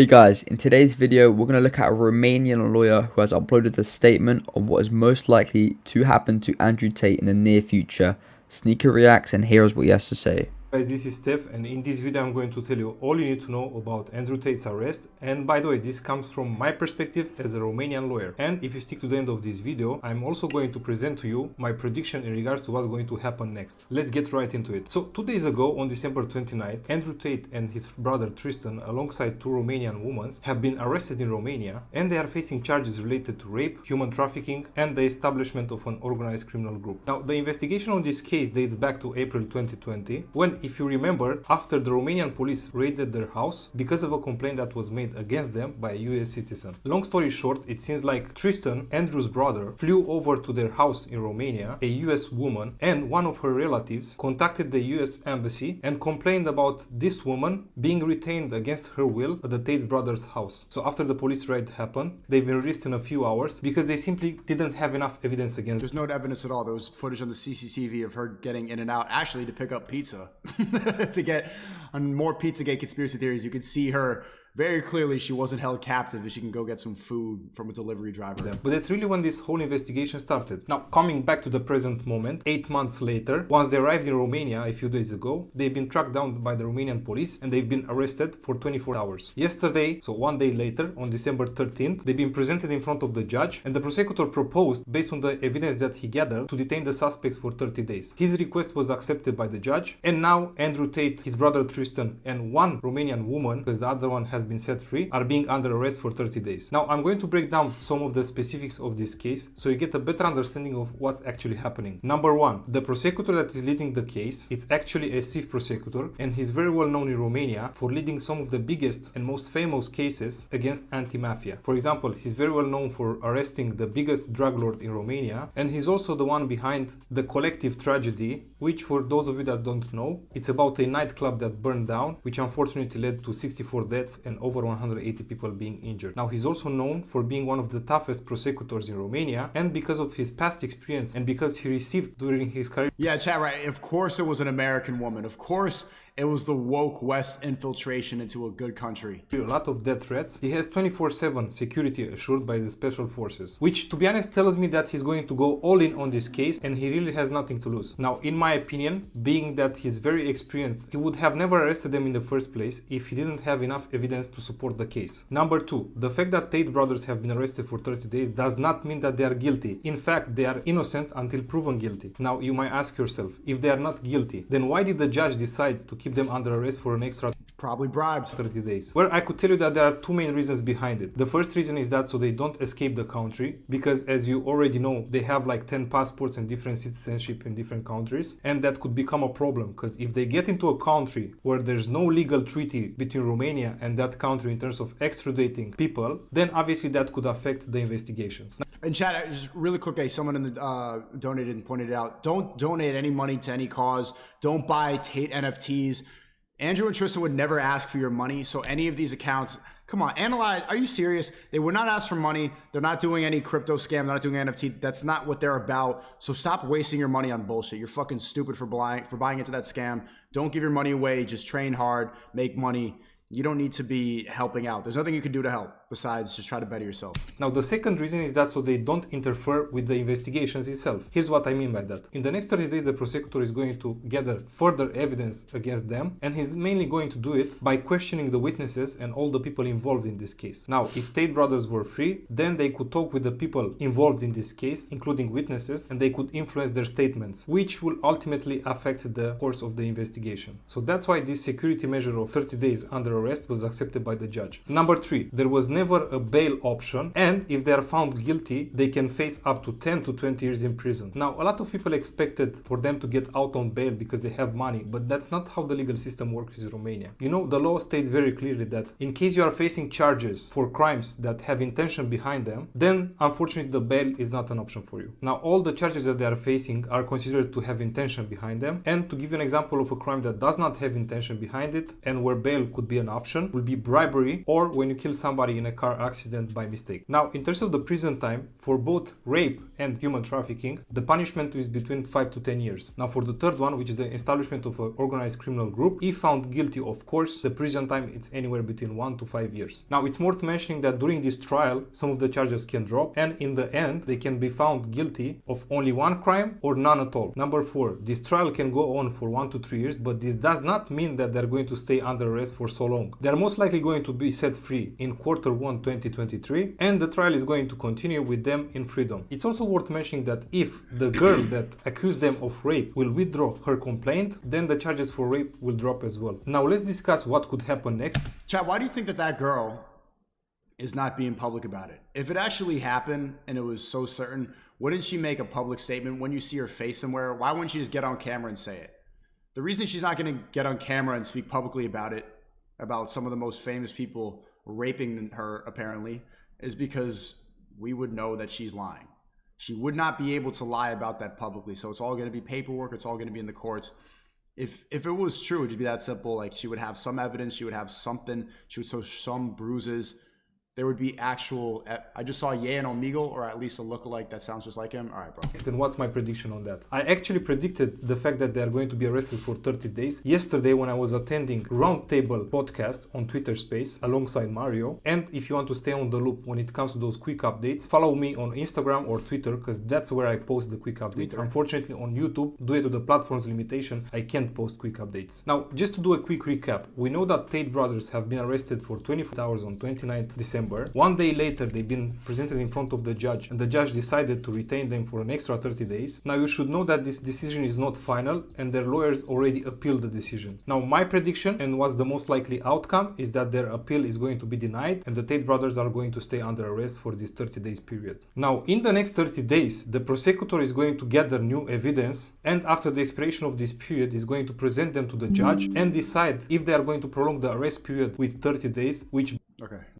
Hey guys, in today's video we're going to look at a Romanian lawyer who has uploaded a statement on what is most likely to happen to Andrew Tate in the near future. Sneako reacts and here's what he has to say. Guys, this is Steph, and in this video I'm going to tell you all you need to know about Andrew Tate's arrest. And by the way, this comes from my perspective as a Romanian lawyer. And if you stick to the end of this video, I'm also going to present to you my prediction in regards to what's going to happen next. Let's get right into it. So 2 days ago, on December 29th, Andrew Tate and his brother Tristan, alongside 2 Romanian women, have been arrested in Romania, and they are facing charges related to rape, human trafficking, and the establishment of an organized criminal group. Now, the investigation on this case dates back to April 2020, when, if you remember, after the Romanian police raided their house because of a complaint that was made against them by a US citizen. Long story short, it seems like Tristan, Andrew's brother, flew over to their house in Romania, a US woman, and one of her relatives contacted the US embassy and complained about this woman being retained against her will at the Tate's brother's house. So after the police raid happened, they've been released in a few hours because they simply didn't have enough evidence against them. There's no evidence at all. There was footage on the CCTV of her getting in and out, actually to pick up pizza. To get on more Pizzagate conspiracy theories, you could see her very clearly. She wasn't held captive, and she can go get some food from a delivery driver. But that's really when this whole investigation started. Now, coming back to the present moment, 8 months later, once they arrived in Romania a few days ago, they've been tracked down by the Romanian police and they've been arrested for 24 hours. Yesterday, so 1 day later, on December 13th, they've been presented in front of the judge, and the prosecutor proposed, based on the evidence that he gathered, to detain the suspects for 30 days. His request was accepted by the judge, and now Andrew Tate, his brother Tristan, and 1 Romanian woman, because the other one has been set free, are being under arrest for 30 days. Now, I'm going to break down some of the specifics of this case so you get a better understanding of what's actually happening. Number 1, the prosecutor that is leading the case is actually a chief prosecutor, and he's very well known in Romania for leading some of the biggest and most famous cases against anti-mafia. For example, he's very well known for arresting the biggest drug lord in Romania, and he's also the one behind the collective tragedy, which, for those of you that don't know, it's about a nightclub that burned down, which unfortunately led to 64 deaths and over 180 people being injured. Now, he's also known for being one of the toughest prosecutors in Romania, and because of his past experience and because he received during his career. Yeah, chat, right. Of course it was an American woman. Of course it was the woke West infiltration into a good country. A lot of death threats. He has 24/7 security assured by the special forces, which, to be honest, tells me that he's going to go all in on this case and he really has nothing to lose. Now, in my opinion, being that he's very experienced, he would have never arrested them in the first place if he didn't have enough evidence to support the case. Number 2, the fact that Tate brothers have been arrested for 30 days does not mean that they are guilty. In fact, they are innocent until proven guilty. Now, you might ask yourself, if they are not guilty, then why did the judge decide to keep them under arrest for an extra probably bribed 30 days? Well, I could tell you that there are 2 main reasons behind it. The first reason is that so they don't escape the country, because as you already know, they have like 10 passports and different citizenship in different countries, and that could become a problem, because if they get into a country where there's no legal treaty between Romania and that country in terms of extraditing people, then obviously that could affect the investigations. And chat, just really quick, someone in the donated and pointed it out, don't donate any money to any cause. Don't buy Tate NFTs. Andrew and Tristan would never ask for your money. So any of these accounts, come on, analyze. Are you serious? They would not ask for money. They're not doing any crypto scam. They're not doing NFT. That's not what they're about. So stop wasting your money on bullshit. You're fucking stupid for buying into that scam. Don't give your money away. Just train hard, make money. You don't need to be helping out. There's nothing you can do to help besides just try to better yourself. Now, the second reason is that so they don't interfere with the investigations itself. Here's what I mean by that. In the next 30 days, the prosecutor is going to gather further evidence against them, and he's mainly going to do it by questioning the witnesses and all the people involved in this case. Now, if Tate brothers were free, then they could talk with the people involved in this case, including witnesses, and they could influence their statements, which will ultimately affect the course of the investigation. So that's why this security measure of 30 days under arrest was accepted by the judge. Number 3, there was never a bail option, and if they are found guilty, they can face up to 10 to 20 years in prison. Now, a lot of people expected for them to get out on bail because they have money, but that's not how the legal system works in Romania. You know, the law states very clearly that in case you are facing charges for crimes that have intention behind them, then unfortunately the bail is not an option for you. Now, all the charges that they are facing are considered to have intention behind them, and to give you an example of a crime that does not have intention behind it and where bail could be an option will be bribery or when you kill somebody in a car accident by mistake. Now, in terms of the prison time, for both rape and human trafficking, the punishment is between 5 to 10 years. Now, for the third one, which is the establishment of an organized criminal group, if found guilty, of course, the prison time it's anywhere between 1 to 5 years. Now, it's worth mentioning that during this trial, some of the charges can drop, and in the end, they can be found guilty of only one crime or none at all. Number 4, this trial can go on for 1 to 3 years, but this does not mean that they're going to stay under arrest for so long. They're most likely going to be set free in Q1 2023, and the trial is going to continue with them in freedom. It's also worth mentioning that if the girl that accused them of rape will withdraw her complaint, then the charges for rape will drop as well. Now let's discuss what could happen next. Chad, why do you think that girl is not being public about it? If it actually happened and it was so certain, wouldn't she make a public statement when you see her face somewhere? Why wouldn't she just get on camera and say it? The reason she's not going to get on camera and speak publicly about it, about some of the most famous people raping her apparently, is because we would know that she's lying. She would not be able to lie about that publicly. So it's all going to be paperwork. It's all going to be in the courts. If it was true, it'd be that simple. Like, she would have some evidence. She would have something. She would show some bruises. There would be actual. I just saw Ye and Omegle, or at least a lookalike that sounds just like him. All right, bro. And what's my prediction on that? I actually predicted the fact that they are going to be arrested for 30 days yesterday when I was attending Roundtable podcast on Twitter Space alongside Mario. And if you want to stay on the loop when it comes to those quick updates, follow me on Instagram or Twitter, because that's where I post the quick updates. Twitter. Unfortunately, on YouTube, due to the platform's limitation, I can't post quick updates. Now, just to do a quick recap, we know that Tate brothers have been arrested for 24 hours on 29th December. 1 day later, they've been presented in front of the judge, and the judge decided to retain them for an extra 30 days. Now, you should know that this decision is not final, and their lawyers already appealed the decision. Now, my prediction, and what's the most likely outcome, is that their appeal is going to be denied, and the Tate brothers are going to stay under arrest for this 30 days period. Now, in the next 30 days, the prosecutor is going to gather new evidence, and after the expiration of this period, is going to present them to the judge and decide if they are going to prolong the arrest period with 30 days, which... Okay.